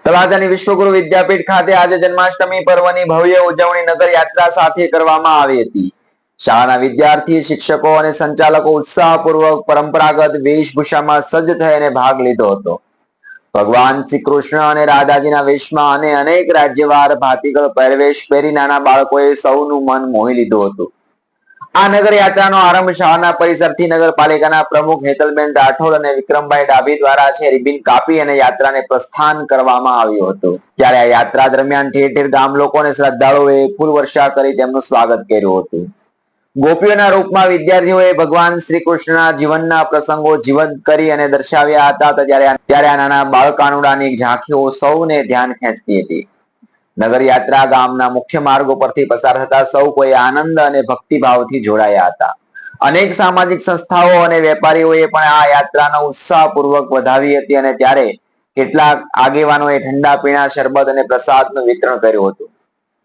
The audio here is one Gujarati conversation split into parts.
તળાજાની વિશ્વગુરુ વિદ્યાપીઠ ખાતે આજે જન્માષ્ટમી પર્વની ભવ્ય ઉજવણી નગર યાત્રા સાથે કરવામાં આવી હતી। શાળાના વિદ્યાર્થી, શિક્ષકો અને સંચાલકો ઉત્સાહપૂર્વક પરંપરાગત વેશભૂષામાં સજ્જ થઈને ભાગ લીધો હતો। ભગવાન શ્રી કૃષ્ણ અને રાધાજીના વેશમાં અને અનેક રાજ્યવાર ભાતીગળ પહેરવેશ પહેરી નાના બાળકોએ સૌનું મન મોહી લીધું હતું। આ નગર યાત્રાનો આરંભ શાળાના પરિસરથી નગરપાલિકાના પ્રમુખ હેતલબેન રાઠોડ અને વિક્રમભાઈ ડાભી દ્વારા રિબિન કાપી અને યાત્રાને પ્રસ્થાન કરવામાં આવ્યું હતું। ત્યારે આ યાત્રા દરમિયાન ઠેર ઠેર ગામ લોકો અને શ્રદ્ધાળુઓએ ફૂલ વર્ષા કરી તેમનું સ્વાગત કર્યું હતું। ગોપીઓના રૂપમાં વિદ્યાર્થીઓએ ભગવાન શ્રી કૃષ્ણના જીવનના પ્રસંગો જીવંત કરી અને દર્શાવ્યા હતા। ત્યારે આ નાના બાળકાનુડાની ઝાંખીઓ સૌને ધ્યાન ખેંચતી હતી। નગર યાત્રા ગામના મુખ્ય માર્ગો પરથી પસાર થતા સૌ કોઈ આનંદ અને ભક્તિભાવથી જોડાયા હતા। અનેક સામાજિક સંસ્થાઓ અને વેપારીઓએ પણ આ યાત્રાનો ઉત્સાહપૂર્વક વધાવી હતી અને ત્યારે કેટલાક આગેવાનોએ ઠંડા પીણા, શરબત અને પ્રસાદનું વિતરણ કર્યું હતું।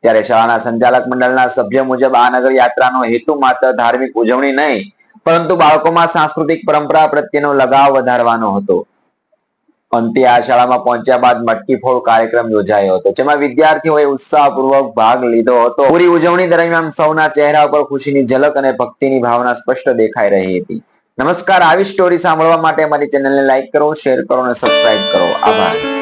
ત્યારે શાળાના સંચાલક મંડળના સભ્ય મુજબ આ નગર યાત્રાનો હેતુ માત્ર ધાર્મિક ઉજવણી નહીં, પરંતુ બાળકોમાં સાંસ્કૃતિક પરંપરા પ્રત્યેનો લગાવ વધારવાનો હતો। અંતે આ શાળામાં પહોંચ્યા બાદ મટકી ફોડ કાર્યક્રમ યોજાયો હતો, જેમાં વિદ્યાર્થીઓએ ઉત્સાહપૂર્વક ભાગ લીધો હતો। પૂરી ઉજવણી દરમિયાન સૌના ચહેરા પર ખુશીની ઝલક અને ભક્તિની ભાવના સ્પષ્ટ દેખાઈ રહી હતી। નમસ્કાર, આવી સ્ટોરી સાંભળવા માટે અમારી ચેનલને લાઈક કરો, શેર કરો અને સબસ્ક્રાઇબ કરો। આભાર।